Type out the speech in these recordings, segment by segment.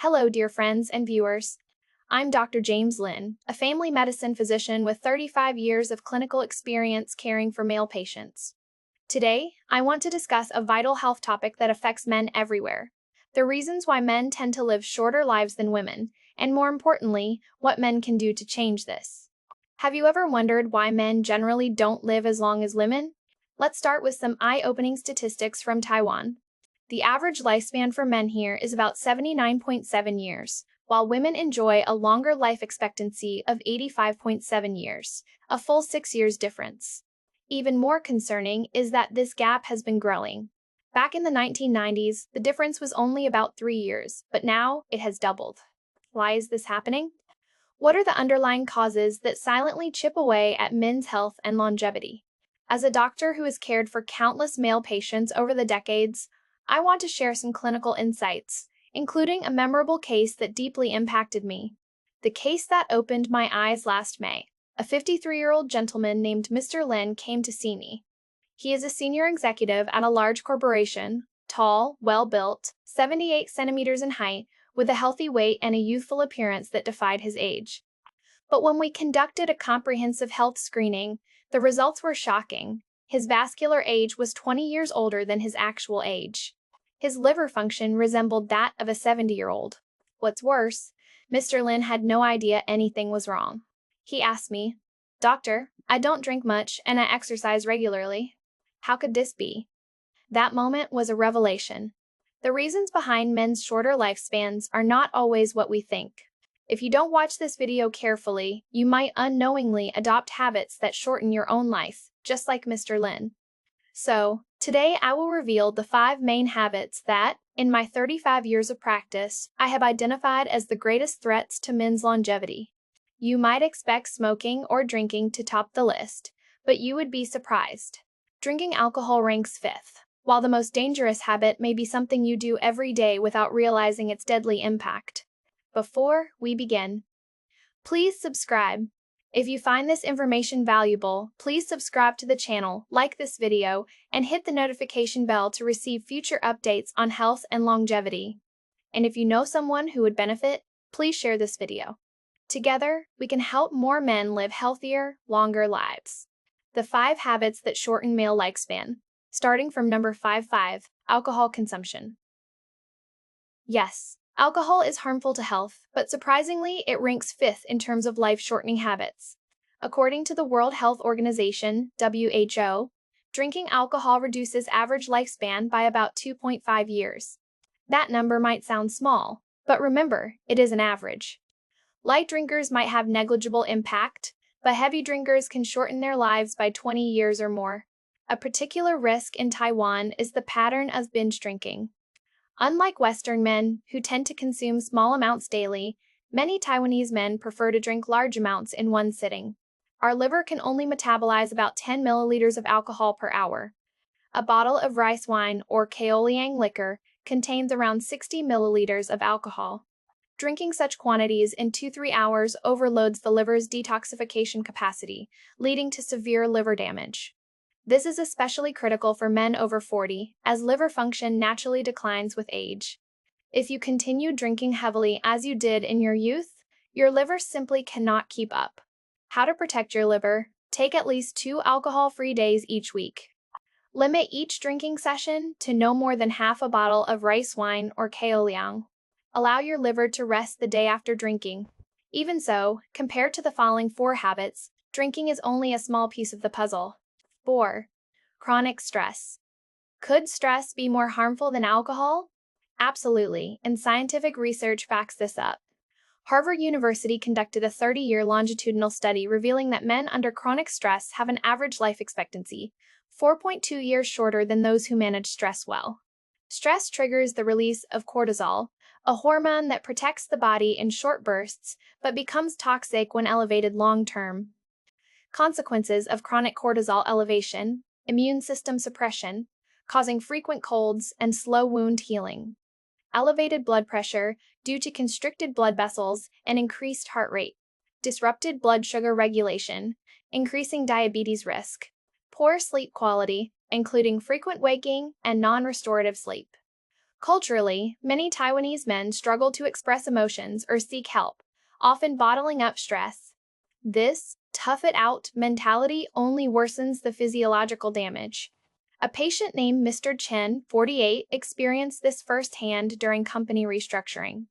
Hello, dear friends and viewers. I'm Dr. James Lynn, a family medicine physician with 35 years of clinical experience caring for male patients. Today, I want to discuss a vital health topic that affects men everywhere: the reasons why men tend to live shorter lives than women, and more importantly, what men can do to change this. Have you ever wondered why men generally don't live as long as women? Let's start with some eye-opening statistics from Taiwan. The average lifespan for men here is about 79.7 years, while women enjoy a longer life expectancy of 85.7 years, a full 6 years difference. Even more concerning is that this gap has been growing. Back in the 1990s, the difference was only about 3 years, but now it has doubled. Why is this happening? What are the underlying causes that silently chip away at men's health and longevity? As a doctor who has cared for countless male patients over the decades, I want to share some clinical insights, including a memorable case that deeply impacted me. The case that opened my eyes last May. A 53-year-old gentleman named Mr. Lin came to see me. He is a senior executive at a large corporation, tall, well-built, 78 centimeters in height, with a healthy weight and a youthful appearance that defied his age. But when we conducted a comprehensive health screening, the results were shocking. His vascular age was 20 years older than his actual age. His liver function resembled that of a 70-year-old. What's worse, Mr. Lin had no idea anything was wrong. He asked me, "Doctor, I don't drink much and I exercise regularly. How could this be?" That moment was a revelation. The reasons behind men's shorter lifespans are not always what we think. If you don't watch this video carefully, you might unknowingly adopt habits that shorten your own life, just like Mr. Lin. So, today I will reveal the 5 main habits that, in my 35 years of practice, I have identified as the greatest threats to men's longevity. You might expect smoking or drinking to top the list, but you would be surprised. Drinking alcohol ranks 5th. While the most dangerous habit may be something you do every day without realizing its deadly impact. Before we begin, please subscribe. If you find this information valuable, please subscribe to the channel, like this video, and hit the notification bell to receive future updates on health and longevity. And if you know someone who would benefit, please share this video. Together, we can help more men live healthier, longer lives. The 5 habits that shorten male lifespan. Starting from number 5, alcohol consumption. Yes, alcohol is harmful to health, but surprisingly, it ranks 5th in terms of life-shortening habits. According to the World Health Organization, WHO, drinking alcohol reduces average lifespan by about 2.5 years. That number might sound small, but remember, it is an average. Light drinkers might have negligible impact, but heavy drinkers can shorten their lives by 20 years or more. A particular risk in Taiwan is the pattern of binge drinking. Unlike Western men, who tend to consume small amounts daily, many Taiwanese men prefer to drink large amounts in one sitting. Our liver can only metabolize about 10 milliliters of alcohol per hour. A bottle of rice wine or kaoliang liquor contains around 60 milliliters of alcohol. Drinking such quantities in 2-3 hours overloads the liver's detoxification capacity, leading to severe liver damage. This is especially critical for men over 40, as liver function naturally declines with age. If you continue drinking heavily as you did in your youth, your liver simply cannot keep up. How to protect your liver? Take at least 2 alcohol-free days each week. Limit each drinking session to no more than half a bottle of rice wine or kaoliang. Allow your liver to rest the day after drinking. Even so, compared to the following 4 habits, drinking is only a small piece of the puzzle. 4. Chronic stress. Could stress be more harmful than alcohol? Absolutely, and scientific research backs this up. Harvard University conducted a 30-year longitudinal study revealing that men under chronic stress have an average life expectancy 4.2 years shorter than those who manage stress well. Stress triggers the release of cortisol, a hormone that protects the body in short bursts but becomes toxic when elevated long-term. Consequences of chronic cortisol elevation: immune system suppression, causing frequent colds and slow wound healing. Elevated blood pressure due to constricted blood vessels and increased heart rate. Disrupted blood sugar regulation, increasing diabetes risk. Poor sleep quality, including frequent waking and non-restorative sleep. Culturally, many Taiwanese men struggle to express emotions or seek help, often bottling up stress. This tough it out mentality only worsens the physiological damage. A patient named Mr. Chen, 48, experienced this firsthand during company restructuring.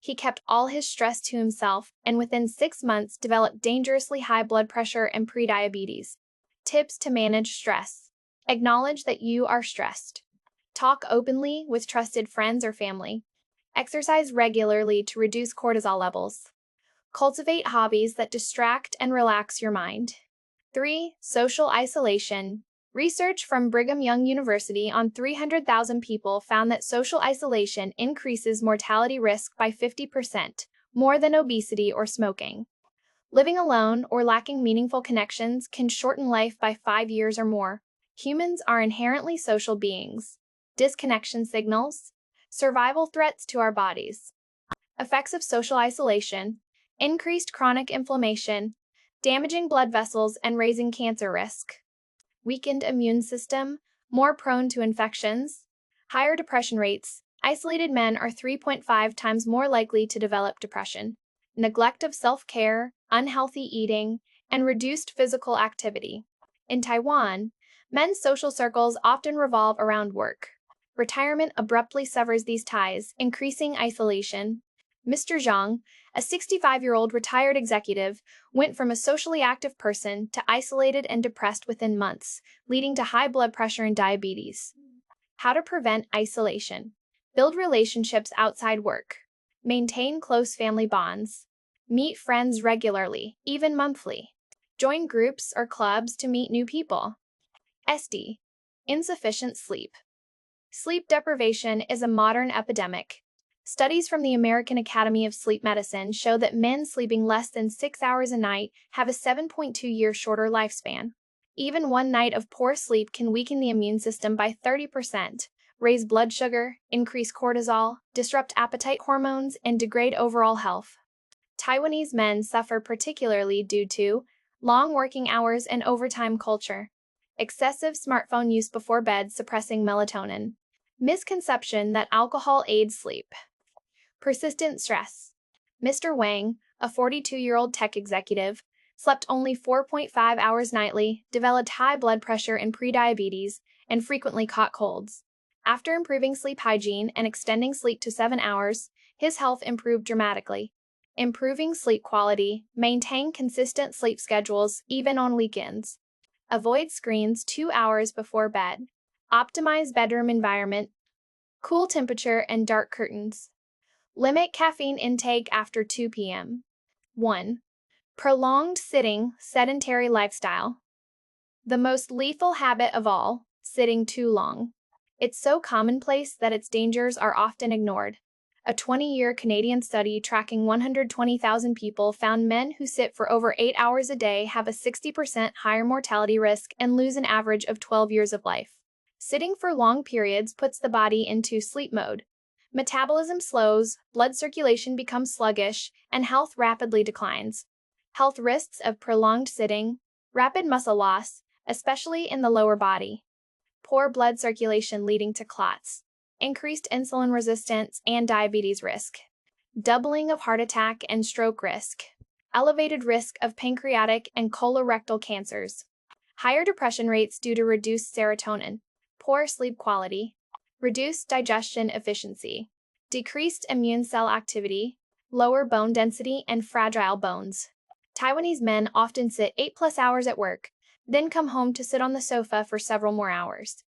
He kept all his stress to himself and within 6 months developed dangerously high blood pressure and prediabetes. Tips to manage stress. Acknowledge that you are stressed. Talk openly with trusted friends or family. Exercise regularly to reduce cortisol levels. Cultivate hobbies that distract and relax your mind. 3. Social isolation. Research from Brigham Young University on 300,000 people found that social isolation increases mortality risk by 50%, more than obesity or smoking. Living alone or lacking meaningful connections can shorten life by 5 years or more. Humans are inherently social beings. Disconnection signals. Survival threats to our bodies. Effects of social isolation. Increased chronic inflammation, damaging blood vessels and raising cancer risk. Weakened immune system, more prone to infections. Higher depression rates. Isolated men are 3.5 times more likely to develop depression. Neglect of self-care, unhealthy eating, and reduced physical activity. In Taiwan, men's social circles often revolve around work. Retirement abruptly severs these ties, increasing isolation. Mr. Zhang, a 65-year-old retired executive, went from a socially active person to isolated and depressed within months, leading to high blood pressure and diabetes. How to prevent isolation. Build relationships outside work. Maintain close family bonds. Meet friends regularly, even monthly. Join groups or clubs to meet new people. SD. Insufficient sleep. Sleep deprivation is a modern epidemic. Studies from the American Academy of Sleep Medicine show that men sleeping less than 6 hours a night have a 7.2-year shorter lifespan. Even one night of poor sleep can weaken the immune system by 30%, raise blood sugar, increase cortisol, disrupt appetite hormones, and degrade overall health. Taiwanese men suffer particularly due to long working hours and overtime culture, excessive smartphone use before bed suppressing melatonin, misconception that alcohol aids sleep. Persistent stress. Mr. Wang, a 42-year-old tech executive, slept only 4.5 hours nightly, developed high blood pressure and prediabetes, and frequently caught colds. After improving sleep hygiene and extending sleep to 7 hours, his health improved dramatically. Improving sleep quality. Maintain consistent sleep schedules, even on weekends. Avoid screens 2 hours before bed. Optimize bedroom environment. Cool temperature and dark curtains. Limit caffeine intake after 2 p.m. 1. Prolonged sitting, sedentary lifestyle. The most lethal habit of all, sitting too long. It's so commonplace that its dangers are often ignored. A 20-year Canadian study tracking 120,000 people found men who sit for over 8 hours a day have a 60% higher mortality risk and lose an average of 12 years of life. Sitting for long periods puts the body into sleep mode. Metabolism slows, blood circulation becomes sluggish, and health rapidly declines. Health risks of prolonged sitting: rapid muscle loss, especially in the lower body, poor blood circulation leading to clots, increased insulin resistance and diabetes risk, doubling of heart attack and stroke risk, elevated risk of pancreatic and colorectal cancers, higher depression rates due to reduced serotonin, poor sleep quality, reduced digestion efficiency, decreased immune cell activity, lower bone density, and fragile bones. Taiwanese men often sit 8+ hours at work, then come home to sit on the sofa for several more hours.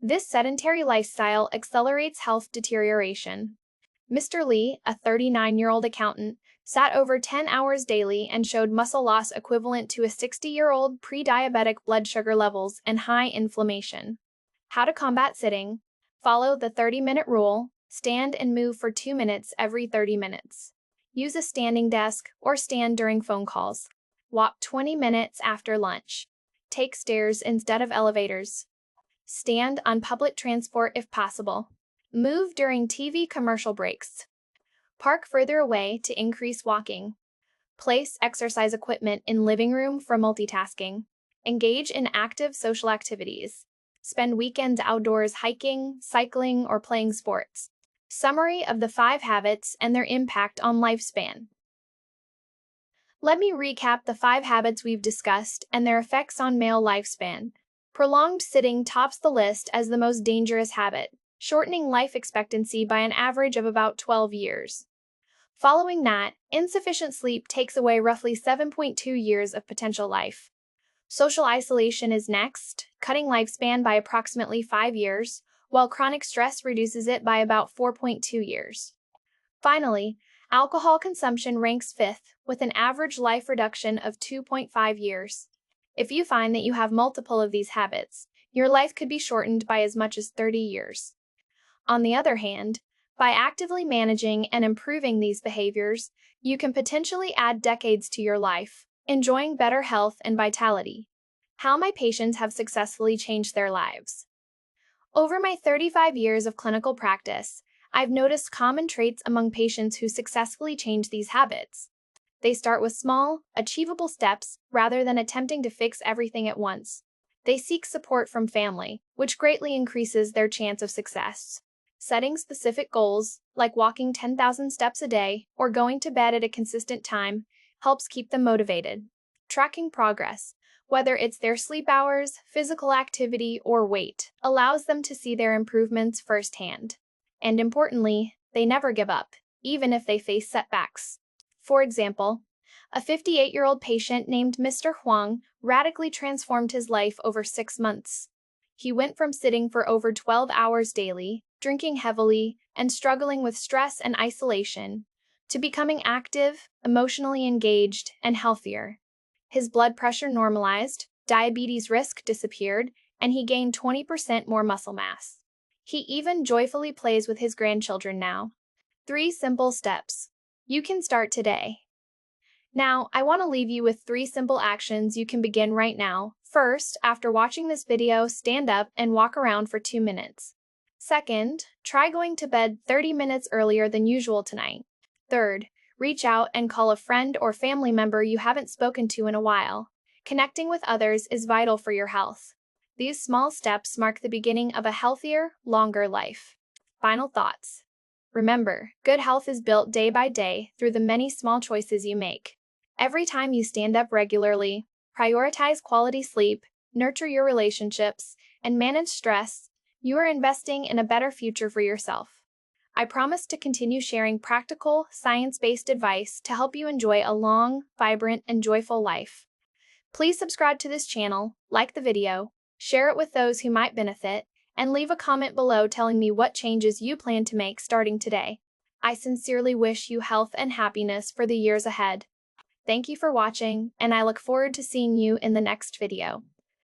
This sedentary lifestyle accelerates health deterioration. Mr. Lee, a 39-year-old accountant, sat over 10 hours daily and showed muscle loss equivalent to a 60-year-old pre-diabetic blood sugar levels and high inflammation. How to combat sitting. Follow the 30-minute rule. Stand and move for 2 minutes every 30 minutes. Use a standing desk or stand during phone calls. Walk 20 minutes after lunch. Take stairs instead of elevators. Stand on public transport if possible. Move during TV commercial breaks. Park further away to increase walking. Place exercise equipment in living room for multitasking. Engage in active social activities. spend weekends outdoors hiking, cycling, or playing sports. Summary of the 5 habits and their impact on lifespan. Let me recap the 5 habits we've discussed and their effects on male lifespan. Prolonged sitting tops the list as the most dangerous habit, shortening life expectancy by an average of about 12 years. Following that, insufficient sleep takes away roughly 7.2 years of potential life. Social isolation is next, cutting lifespan by approximately 5 years, while chronic stress reduces it by about 4.2 years. Finally, alcohol consumption ranks 5th, with an average life reduction of 2.5 years. If you find that you have multiple of these habits, your life could be shortened by as much as 30 years. On the other hand, by actively managing and improving these behaviors, you can potentially add decades to your life, enjoying better health and vitality. How my patients have successfully changed their lives. Over my 35 years of clinical practice, I've noticed common traits among patients who successfully change these habits. They start with small, achievable steps rather than attempting to fix everything at once. They seek support from family, which greatly increases their chance of success. Setting specific goals, like walking 10,000 steps a day or going to bed at a consistent time, helps keep them motivated. Tracking progress, whether it's their sleep hours, physical activity, or weight, allows them to see their improvements firsthand. And importantly, they never give up, even if they face setbacks. For example, a 58-year-old patient named Mr. Huang radically transformed his life over 6 months. He went from sitting for over 12 hours daily, drinking heavily, and struggling with stress and isolation, to becoming active, emotionally engaged, and healthier. His blood pressure normalized, diabetes risk disappeared, and he gained 20% more muscle mass. He even joyfully plays with his grandchildren now. 3 simple steps. You can start today. Now, I want to leave you with 3 simple actions you can begin right now. First, after watching this video, stand up and walk around for 2 minutes. Second, try going to bed 30 minutes earlier than usual tonight. Third, reach out and call a friend or family member you haven't spoken to in a while. Connecting with others is vital for your health. These small steps mark the beginning of a healthier, longer life. Final thoughts. Remember, good health is built day by day through the many small choices you make. Every time you stand up regularly, prioritize quality sleep, nurture your relationships, and manage stress, you are investing in a better future for yourself. I promise to continue sharing practical, science-based advice to help you enjoy a long, vibrant, and joyful life. Please subscribe to this channel, like the video, share it with those who might benefit, and leave a comment below telling me what changes you plan to make starting today. I sincerely wish you health and happiness for the years ahead. Thank you for watching, and I look forward to seeing you in the next video.